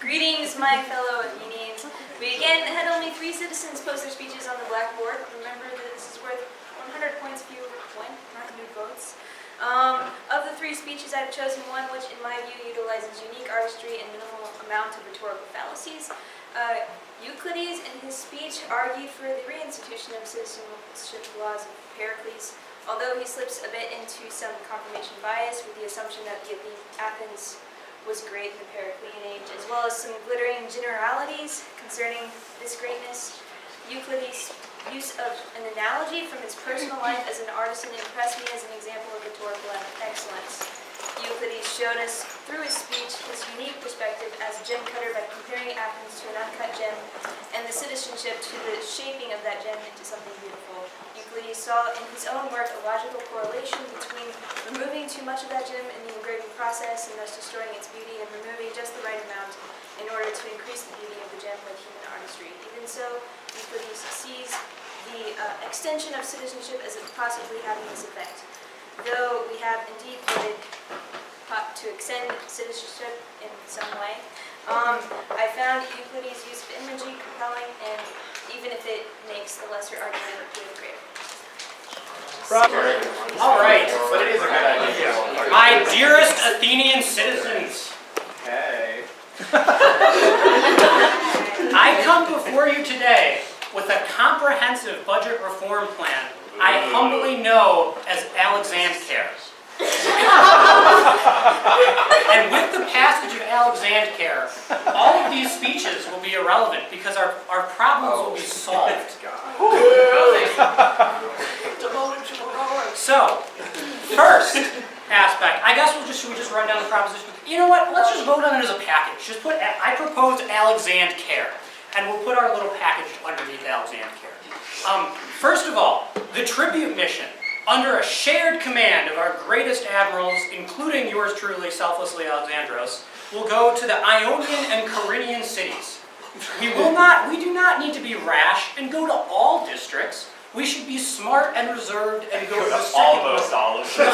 Greetings, my fellow Athenians. We again had only 3 citizens post their speeches on the blackboard. Remember that this is worth 100 points if you win, not new votes. Of the 3 speeches, I've chosen one which, in my view, utilizes unique artistry and minimal amount of rhetorical fallacies. Euclides, in his speech, argued for the reinstitution of citizenship laws of Pericles, although he slips a bit into some confirmation bias with the assumption that Athens was great in the Periclean age, as well as some glittering generalities concerning this greatness. Euclides' use of an analogy from his personal life as an artisan impressed me as an example of rhetorical excellence. Euclides showed us, through his speech, his unique perspective as a gem cutter by comparing Athens to an uncut gem and the citizenship to the shaping of that gem into something beautiful. Euclides saw in his own work a logical correlation between removing too much of that gem in the engraving process and thus destroying its beauty, and removing just the right amount in order to increase the beauty of the gem with human artistry. Even so, Euclides sees the extension of citizenship as possibly having this effect. Though we have indeed voted to extend citizenship in some way, I found Euclides' use of imagery compelling, and even if it makes the lesser argument appear greater. All right, but it is a good idea. My dearest Athenian citizens, Hey. I come before you today with a comprehensive budget reform plan I humbly know as Alexandros. And with the passage of Alexandros, all of these speeches will be irrelevant because our problems will be solved. So, first aspect, I guess should we just run down the proposition? You know what, let's just vote on it as a package. Just put, I propose Alexandros, and we'll put our little package underneath Alexandros. First of all, the tribute mission, under a shared command of our greatest admirals, including yours truly, selflessly Alexandros, will go to the Ionian and Corinthian cities. We do not need to be rash and go to all districts. We should be smart and reserved and go to the Almost all of them.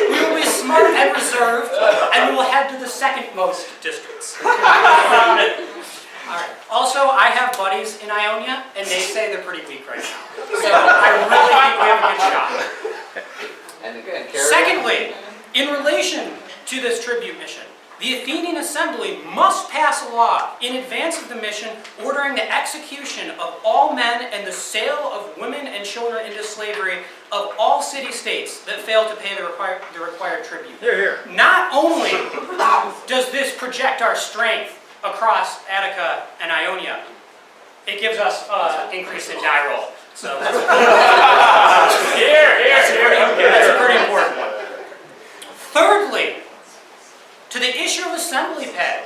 We will be smart and reserved, and we will head to the second-most districts. All right. Also, I have buddies in Ionia, and they say they're pretty weak right now. So I really think we have a good shot. Secondly, in relation to this tribute mission, the Athenian Assembly must pass a law in advance of the mission ordering the execution of all men and the sale of women and children into slavery of all city-states that fail to pay the required tribute. Here, here. Not only does this project our strength across Attica and Ionia, it gives us increase in die roll. So that's a pretty important one. Thirdly, to the issue of assembly pay,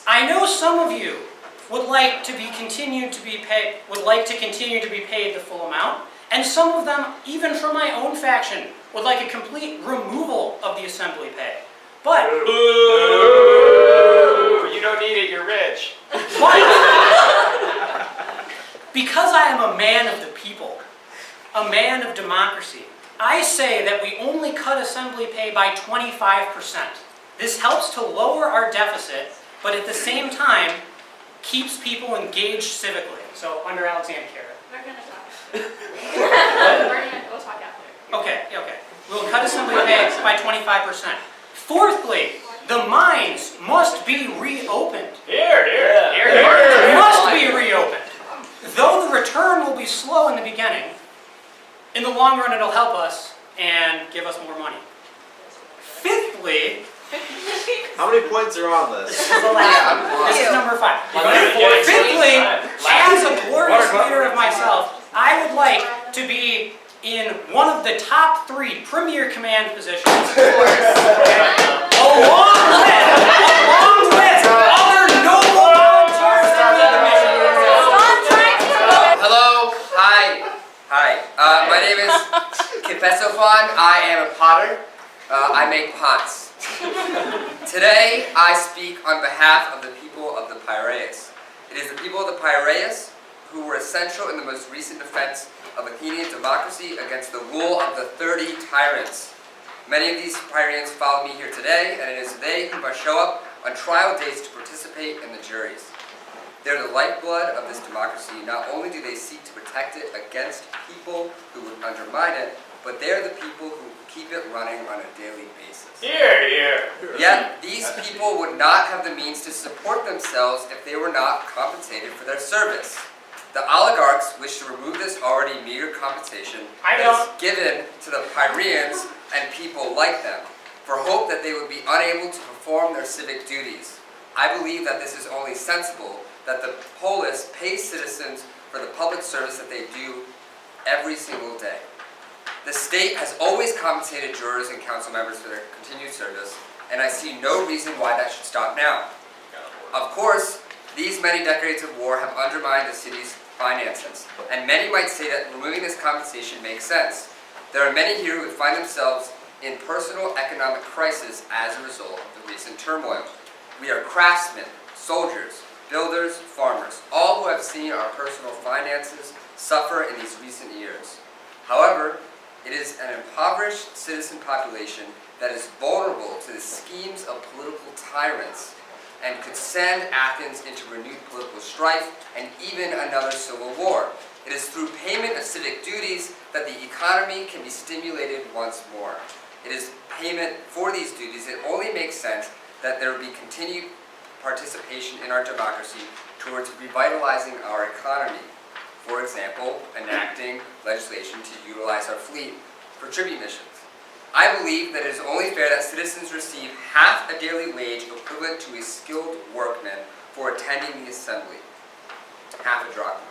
I know some of you would like to continue to be paid the full amount, and some of them, even from my own faction, would like a complete removal of the assembly pay. But You don't need it, you're rich. But because I am a man of the people, a man of democracy, I say that we only cut assembly pay by 25%. This helps to lower our deficit, but at the same time, keeps people engaged civically. So, under Alexandros. We're going to talk. We'll talk after. Okay. We'll cut assembly pay by 25%. Fourthly, the mines must be reopened. Here. Must be reopened. Though the return will be slow in the beginning, in the long run it'll help us and give us more money. Fifthly, How many points are on this? this is the last one. This is number 5. Fifthly, as a glorious leader of myself, I would like to be in one of the top 3 premier command positions, along with other noble volunteers in the mission. Hello, hi. My name is Kephisophon. I am a potter. I make pots. Today, I speak on behalf of the people of the Piraeus. It is the people of the Piraeus who were essential in the most recent defense of Athenian democracy against the rule of the 30 tyrants. Many of these Pyreans follow me here today, and it is they who must show up on trial days to participate in the juries. They're the lifeblood of this democracy. Not only do they seek to protect it against people who would undermine it, but they're the people who keep it running on a daily basis. Yet, these people would not have the means to support themselves if they were not compensated for their service. The oligarchs wish to remove this already meager compensation that is given to the Pyreans and people like them, for hope that they would be unable to perform their civic duties. I believe that this is only sensible, that the polis pays citizens for the public service that they do every single day. The state has always compensated jurors and council members for their continued service, and I see no reason why that should stop now. Of course, these many decades of war have undermined the city's finances, and many might say that removing this compensation makes sense. There are many here who find themselves in personal economic crisis as a result of the recent turmoil. We are craftsmen, soldiers, builders, farmers, all who have seen our personal finances suffer in these recent years. However, it is an impoverished citizen population that is vulnerable to the schemes of political tyrants and could send Athens into renewed political strife and even another civil war. It is through payment of civic duties that the economy can be stimulated once more. It is payment for these duties. It only makes sense that there will be continued participation in our democracy towards revitalizing our economy. For example, enacting legislation to utilize our fleet for tribute missions. I believe that it is only fair that citizens receive half a daily wage equivalent to a skilled workman for attending the assembly. Half a drachma.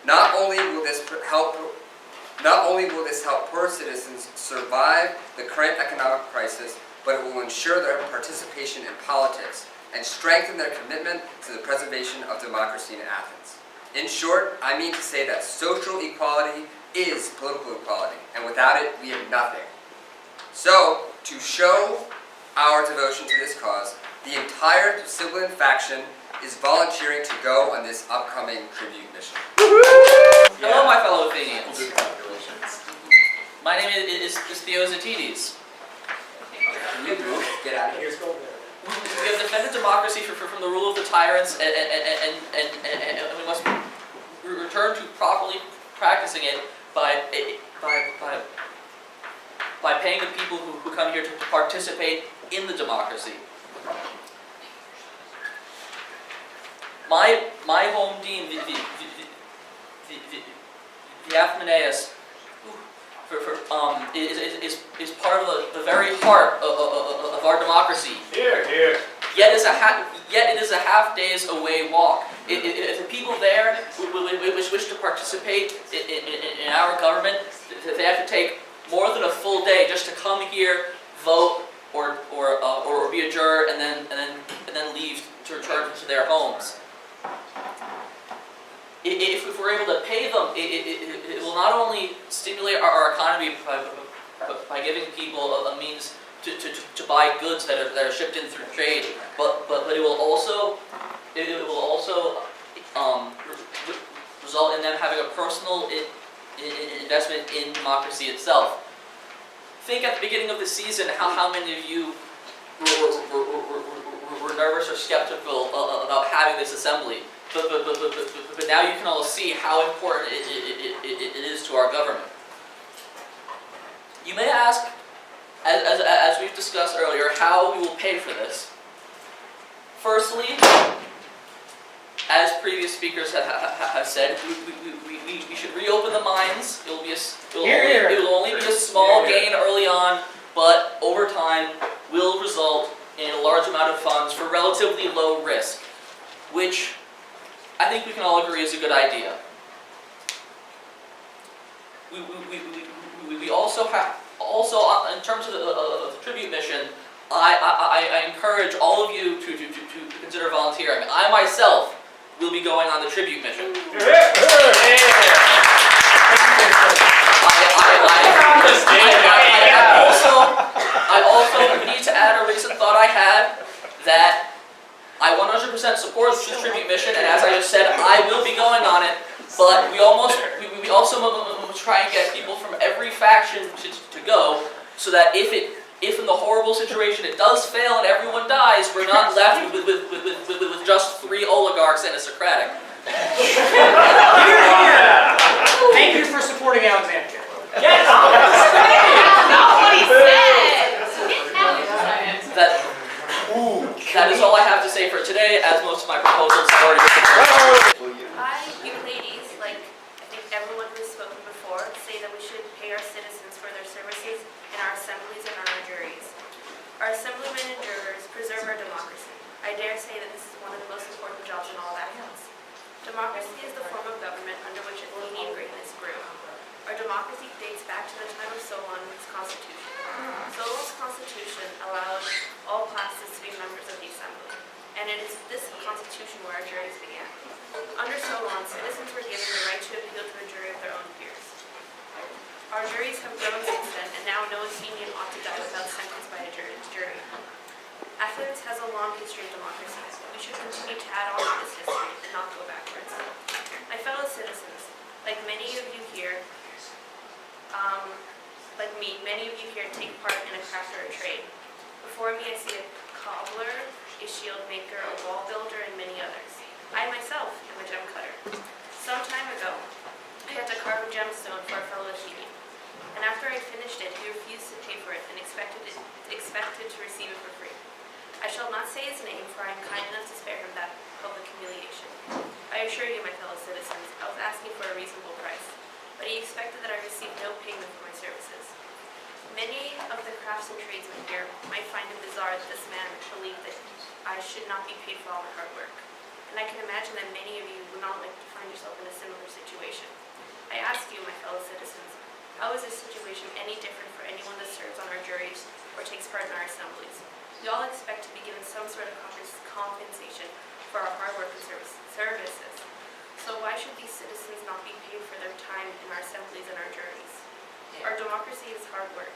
Not only will this help poor citizens survive the current economic crisis, but it will ensure their participation in politics and strengthen their commitment to the preservation of democracy in Athens. In short, I mean to say that social equality is political equality, and without it, we have nothing. So, to show our devotion to this cause, the entire Thrasybulans faction is volunteering to go on this upcoming tribute mission. Hello, my fellow Athenians. My name is Theozotides. Get out of here. We have defended democracy from the rule of the tyrants, and we must return to properly practicing it by paying the people who come here to participate in the democracy. My home dean, the Alpheion, is part of the very heart of our democracy. Yet it is a half day's away walk. If the people there wish to participate in our government, they have to take more than a full day just to come here, vote, or be a juror, and then leave to return to their homes. If we're able to pay them, it will not only stimulate our economy by giving people a means to buy goods that are shipped in through trade, but it will also result in them having a personal investment in democracy itself. Think at the beginning of the season how many of you were nervous or skeptical about having this assembly. But now you can all see how important it is to our government. You may ask, as we've discussed earlier, how we will pay for this. Firstly, as previous speakers have said, we should reopen the mines. It will only be a small gain early on, but over time will result in a large amount of funds for relatively low risk, which I think we can all agree is a good idea. We also in terms of the tribute mission, I encourage all of you to consider volunteering. I myself will be going on the tribute mission. I also need to add a recent thought I had that I 100% support this tribute mission, and as I just said, I will be going on it. But we also try and get people from every faction to go, so that if it If in the horrible situation it does fail and everyone dies, we're not left with just 3 oligarchs and a Socratic. Thank you for supporting Alexandros. Yes! Not what he said! That is all I have to say for today, as most of my proposals have already been prepared. I, Euclides, like I think everyone who's spoken before, say that we should pay our citizens for their services in our assemblies and our juries. Our assemblymen and jurors preserve our democracy. I dare say that this is one of the most important jobs in all of Athens. Democracy is the form of government under which Athenian greatness grew. Our democracy dates back to the time of Solon's constitution. Solon's constitution allowed all classes to be members of the assembly, and it is this constitution where our juries began. Under Solon, citizens were given the right to appeal to a jury of their own peers. Our juries have grown since then, and now no Athenian ought to die without sentence by a jury. Athens has a long history of democracy. We should continue to add on to this history and not go backwards. My fellow citizens, like many of you here, take part in a craft or a trade. Before me I see a cobbler, a shield maker, a wall builder, and many others. I myself am a gem cutter. Some time ago, I had to carve a gemstone for a fellow Athenian, and after I finished it, he refused to pay for it and expected to receive it for free. I shall not say his name, for I am kind enough to spare him that public humiliation. I assure you, my fellow citizens, I was asking for a reasonable price, but he expected that I receive no payment for my services. Many of the crafts and tradesmen here might find it bizarre that this man believed that I should not be paid for all my hard work, and I can imagine that many of you would not like to find yourself in a similar situation. I ask you, my fellow citizens, how is this situation any different for anyone that serves on our juries or takes part in our assemblies? We all expect to be given some sort of compensation for our hard work and services. So why should these citizens not be paid for their time in our assemblies and our juries? Our democracy is hard work.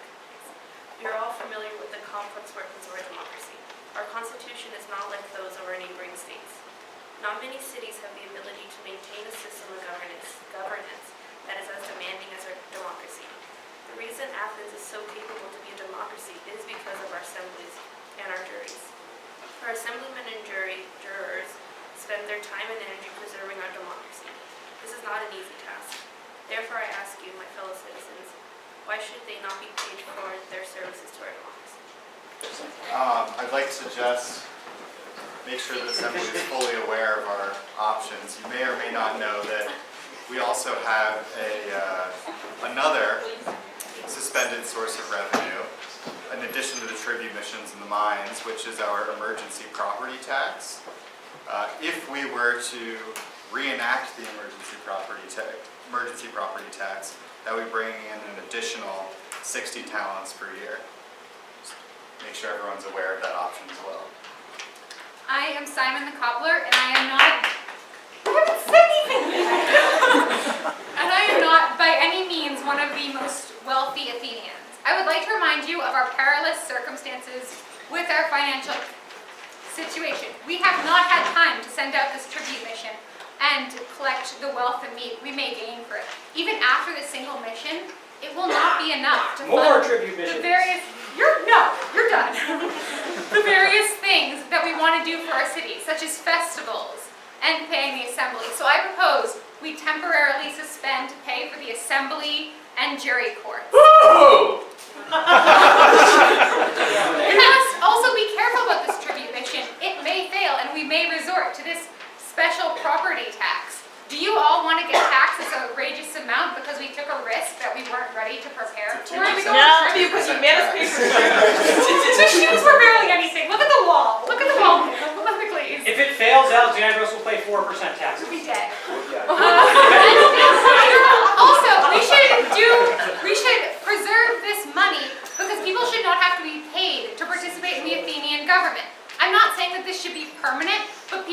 We are all familiar with the complex workings of our democracy. Our constitution is not like those of our neighboring states. Not many cities have the ability to maintain a system of governance that is as demanding as our democracy. The reason Athens is so capable to be a democracy is because of our assemblies and our juries. Our assemblymen and jurors spend their time and energy preserving our democracy. This is not an easy task. Therefore, I ask you, my fellow citizens, why should they not be paid for their services to our democracy? I'd like to suggest make sure the Assembly is fully aware of our options. You may or may not know that we also have another suspended source of revenue, in addition to the tribute missions and the mines, which is our emergency property tax. If we were to reenact the emergency property tax, that would bring in an additional 60 talents per year. Just make sure everyone's aware of that option as well. I am Simon the Cobbler, and I am not. I haven't said anything. And I am not by any means one of the most wealthy Athenians. I would like to remind you of our perilous circumstances with our financial situation. We have not had time to send out this tribute mission and collect the wealth and meat we may gain for it. Even after the single mission, it will not be enough to More fund tribute the missions. various. You're done. The various things that we want to do for our city, such as festivals and paying the assembly. So I propose we temporarily suspend pay for the assembly and jury courts. Woo! We must also be careful about this tribute mission. It may fail, and we may resort to this special property tax. Do you all want to get taxed this outrageous amount because we took a risk that we weren't ready to prepare for? No, because you made us pay for The shoes were barely anything. Look at the wall. Look at the wall. Look at the glaze. If it fails, Alexandros will pay 4% tax. We'll be dead. Also, we should preserve this money because people should not have to be paid to participate in the Athenian government. I'm not saying that this should be permanent, but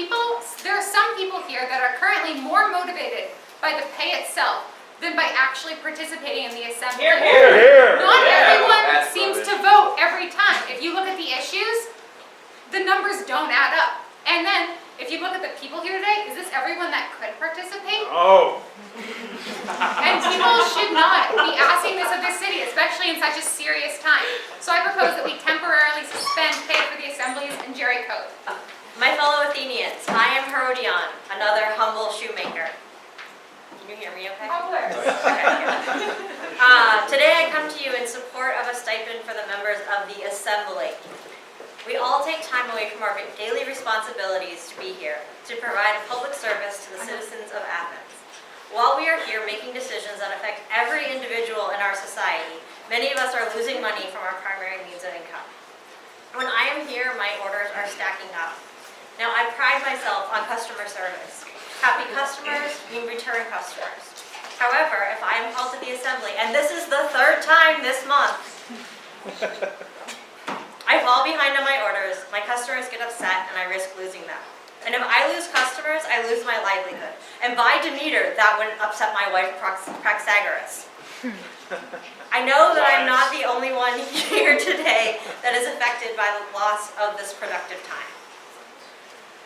there are some people here that are currently more motivated by the pay itself than by actually participating in the assembly. Here, here. Not everyone That's seems rubbish. to vote every time. If you look at the issues, the numbers don't add up. And then, if you look at the people here today, is this everyone that could participate? Oh. And people should not be asking this of the city, especially in such a serious time. So I propose that we temporarily suspend pay for the assemblies and jury code. My fellow Athenians, I am Herodion, another humble shoemaker. Can you hear me okay? Cobbler. Today I come to you in support of a stipend for the members of the assembly. We all take time away from our daily responsibilities to be here, to provide a public service to the citizens of Athens. While we are here making decisions that affect every individual in our society, many of us are losing money from our primary means of income. When I am here, my orders are stacking up. Now, I pride myself on customer service. Happy customers mean return customers. However, if I am called to the assembly, and this is the 3rd time this month, I fall behind on my orders, my customers get upset, and I risk losing them. And if I lose customers, I lose my livelihood. And by Demeter, that would upset my wife, Praxagoras. I know that I'm not the only one here today that is affected by the loss of this productive time.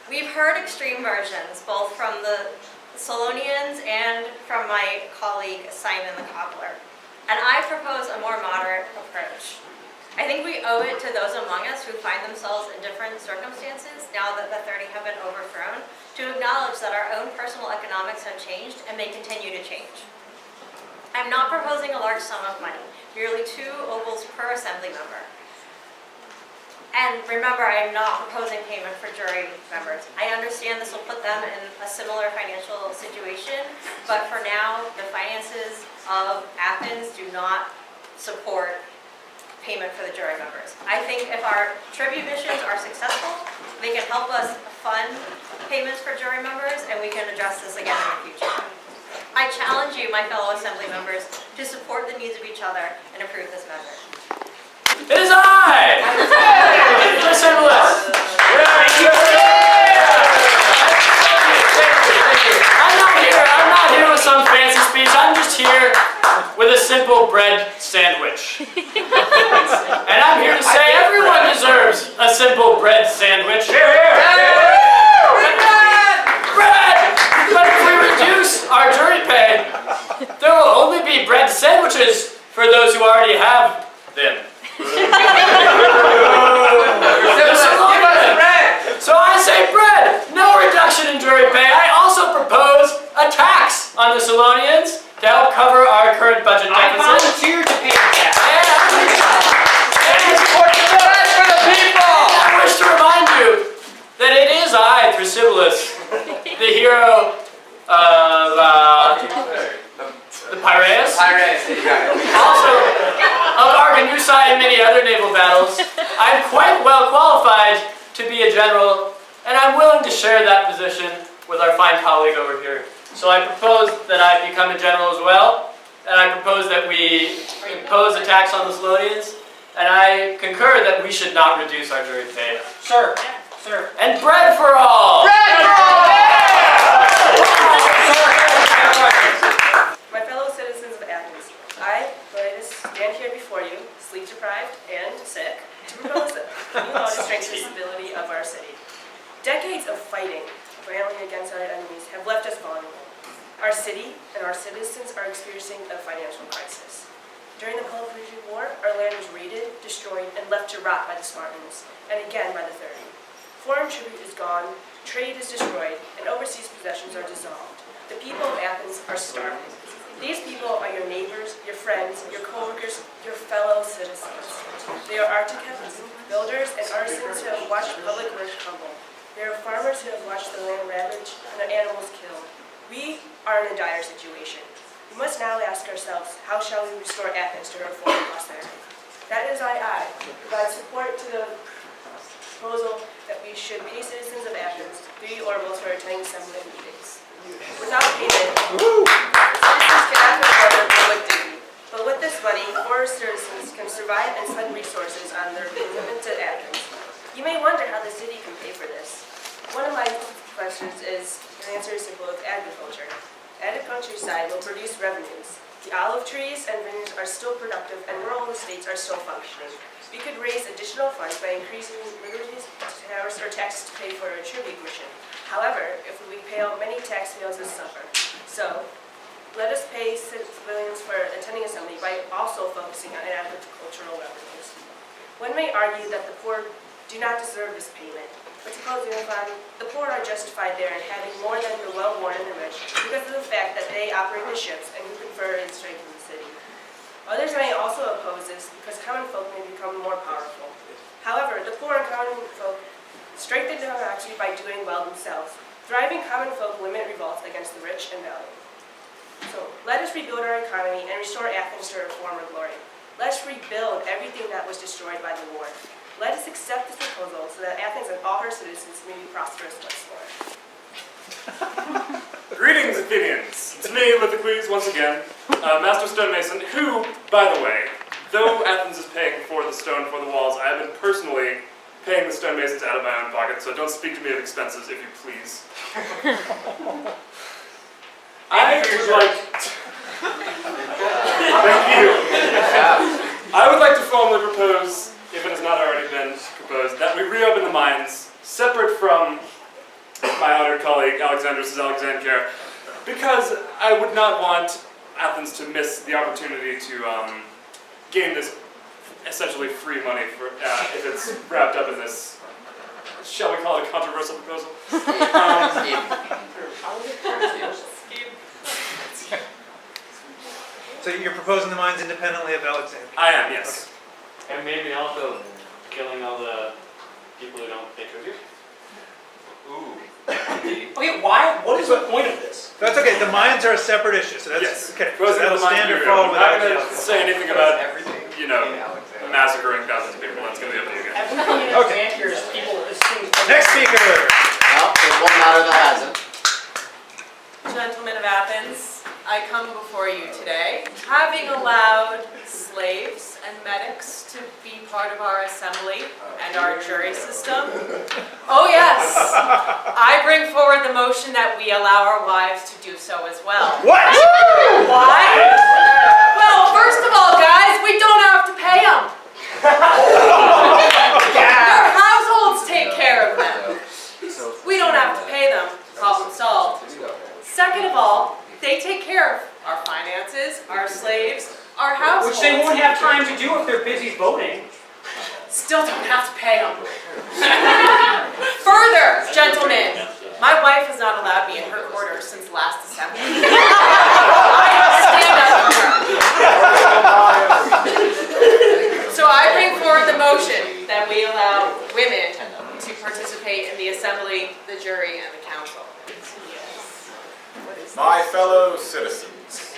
We've heard extreme versions, both from the Solonians and from my colleague Simon the Cobbler. And I propose a more moderate approach. I think we owe it to those among us who find themselves in different circumstances now that the 30 have been overthrown to acknowledge that our own personal economics have changed and may continue to change. I'm not proposing a large sum of money, merely 2 obols per assembly member. And remember, I am not proposing payment for jury members. I understand this will put them in a similar financial situation, but for now, the finances of Athens do not support payment for the jury members. I think if our tribute missions are successful, they can help us fund payments for jury members, and we can address this again in the future. I challenge you, my fellow assembly members, to support the needs of each other and approve this measure. It is I! Thrasybulus! I'm not here with some fancy speech. I'm just here with a simple bread sandwich. And I'm here to say everyone deserves a simple bread sandwich. Bread! But if we reduce our jury pay, there will only be bread sandwiches for those who already have them. So I say bread, no reduction in jury pay. I also propose a tax on the Solonians to help cover our current budget deficit. I volunteer to pay the tax. And support the bread for the people! I wish to remind you that it is I, Thrasybulus, the hero of the Piraeus. Also, of Argonusae and many other naval battles. I'm quite well qualified to be a general, and I'm willing to share that position with our fine colleague over here. So I propose that I become a general as well, and I propose that we impose a tax on the Solonians, and I concur that we should not reduce our jury pay. Sir, sir. And bread for all! Bread for all! My fellow citizens of Athens, I, Meletus, stand here before you, sleep-deprived and sick, to propose a new law to strengthen the stability of our city. Decades of fighting, railing against our enemies, have left us vulnerable. Our city and our citizens are experiencing a financial crisis. During the Peloponnesian War, our land was raided, destroyed, and left to rot by the Spartans, and again by the 30. Foreign tribute is gone, trade is destroyed, and overseas possessions are dissolved. The people of Athens are starving. These people are your neighbors, your friends, your co-workers, your fellow citizens. They are architects, builders, and artisans who have watched public work crumble. They are farmers who have watched the land ravaged and their animals killed. We are in a dire situation. We must now ask ourselves, how shall we restore Athens to her former prosperity? That is I provide support to the proposal that we should pay citizens of Athens 3 orbals for attending assembly meetings. Without payment, citizens cannot afford their public dignity. But with this money, poor citizens can survive and spend resources on their commitment to Athens. You may wonder how the city can pay for this. One of my questions is, the answer is simple, of agriculture. Added countryside will produce revenues. The olive trees and vineyards are still productive and rural estates are still functioning. We could raise additional funds by increasing liberties, tariffs, or taxes to pay for a tribute mission. However, if we pay out many tax bills, will suffer. So, let us pay civilians for attending assembly by also focusing on agricultural revenues. One may argue that the poor do not deserve this payment, but to quote Xenophon, the poor are justified there in having more than the well-born and the rich because of the fact that they operate the ships and who confer and strengthen the city. Others may also oppose this because common folk may become more powerful. However, the poor and common folk strengthen democracy by doing well themselves. Thriving common folk limit revolts against the rich and valiant. So let us rebuild our economy and restore Athens to her former glory. Let us rebuild everything that was destroyed by the war. Let us accept this proposal so that Athens and all her citizens may be prosperous once more. Greetings, Athenians. It's me, Euclides, once again, Master Stonemason, who, by the way, though Athens is paying for the stone for the walls, I have been personally paying the stonemasons out of my own pocket, so don't speak to me of expenses, if you please. I would like... Thank you. I would like to formally propose, if it has not already been proposed, that we reopen the mines, separate from my honored colleague Alexandros' Alexandros, because I would not want Athens to miss the opportunity to gain this essentially free money for, if it's wrapped up in this, shall we call it a controversial proposal? So you're proposing the mines independently of Alexander? I am, yes. And maybe also killing all the people who don't think of you. Ooh. Okay, why? What is the point of this? That's okay. The mines are a separate issue, so that's Yes. okay. So Proposing that'll the mines stand or be fall reopened. with I'm not going to Alexander. say anything about, you know, massacring thousands of people. That's going to be up to you guys. Okay. People, this seems Next speaker. Well, there's one matter that hasn't. Gentlemen of Athens, I come before you today, having allowed slaves and medics to be part of our assembly and our jury system. Oh yes, I bring forward the motion that we allow our wives to do so as well. What? Why? Well, first of all, guys, we don't have to pay them. Their households take care of them. We don't have to pay them. Problem solved. Second of all, they take care of our finances, our slaves, our households. which they won't have time to do if they're busy voting. Still don't have to pay them. Further, gentlemen, my wife has not allowed me in her quarters since last December. I stand up for her. So I bring forward the motion that we allow women to participate in the assembly, the jury, and the council. My fellow citizens,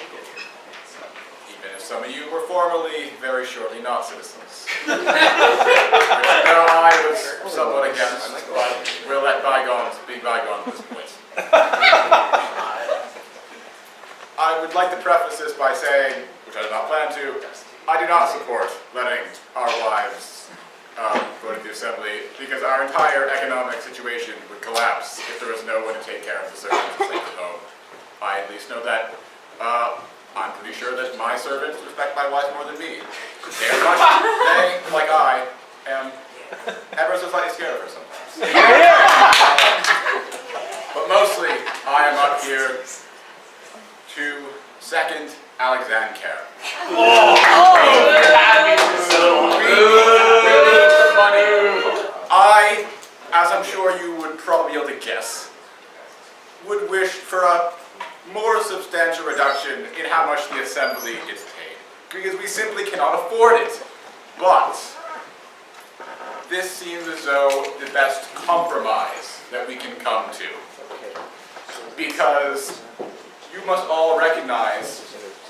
even if some of you were formerly very shortly not citizens, which I was somewhat against, but we'll let bygones be bygones at this point. I would like to preface this by saying, which I did not plan to, I do not support letting our wives go to the assembly because our entire economic situation would collapse if there was no one to take care of the servants and stay at home. I at least know that I'm pretty sure that my servants respect my wife more than me. They, like I, am ever so slightly scared of her sometimes. But mostly, I am up here to second Alexandros. I, as I'm sure you would probably be able to guess, would wish for a more substantial reduction in how much the assembly gets paid, because we simply cannot afford it. But this seems as though the best compromise that we can come to, because you must all recognize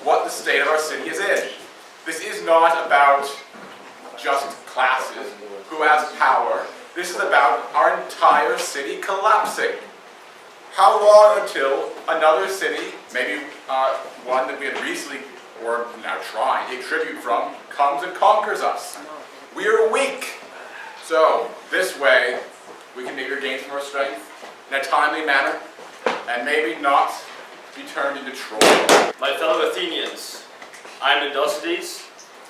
what the state of our city is in. This is not about just classes who has power. This is about our entire city collapsing. How long until another city, maybe one that we had recently, or now trying to take tribute from, comes and conquers us? We are weak. So, this way, we can maybe regain some more strength in a timely manner, and maybe not be turned into trolls. My fellow Athenians, I'm Indeterminates.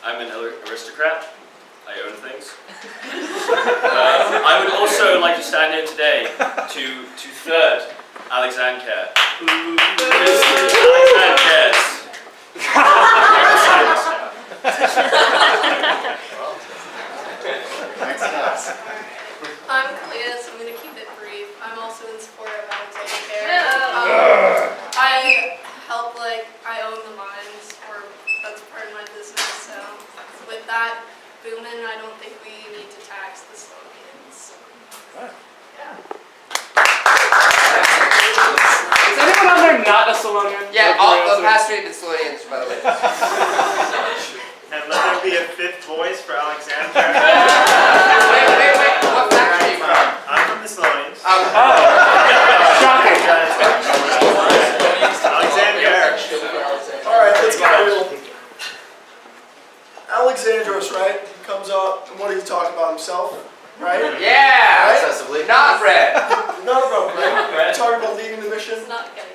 I'm an aristocrat. I own things. I would also like to stand here today to third Alexandros. Next class. I'm CLAS. I'm going to keep it brief. I'm also in support of Alexander. I help, I own the mines, or that's part of my business. So with that booming, I don't think we need to tax the Solonians. Is anyone on there not a Solonian? Yeah, all the past 3 have been Solonians, by the way. And let there be a 5th voice for Alexander. Wait. What factory are you from? I'm from the Solonians. Shocking. Alexander. Alright, let's get real. Alexandros, right? He comes up, and what did he talk about himself? Right? Yeah! Right? Excessively. Not bread. Not about right? Talking about leading the mission.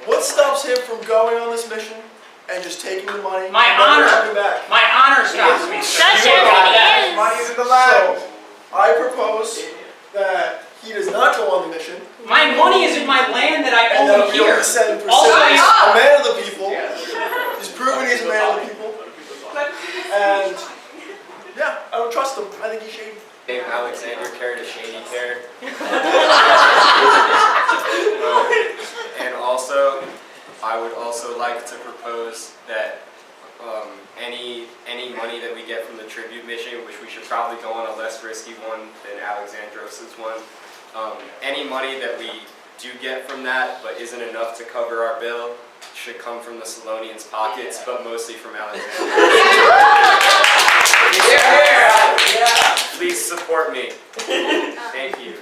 What stops him from going on this mission and just taking the money My and never honor. coming back? My honor stops me. Shut your face. Money's in the lab. So, I propose that he does not go on the mission. My money is in my land that I And that own we here. only send Also, Priscilla, a man of the people. He's proven he's a man of the people. And yeah, I don't trust him. I think he's shady. Alexander carried a shady care. And also, I would also like to propose that any money that we get from the tribute mission, which we should probably go on a less risky one than Alexandros' one, any money that we do get from that but isn't enough to cover our bill should come from the Solonians' pockets, but mostly from Alexander. Please support me. Thank you.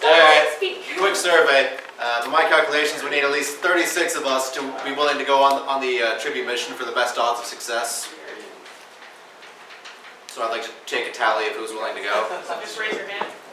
Alright, quick survey. By my calculations, we need at least 36 of us to be willing to go on the tribute mission for the best odds of success. So I'd like to take a tally of who's willing to go. Just raise your hand.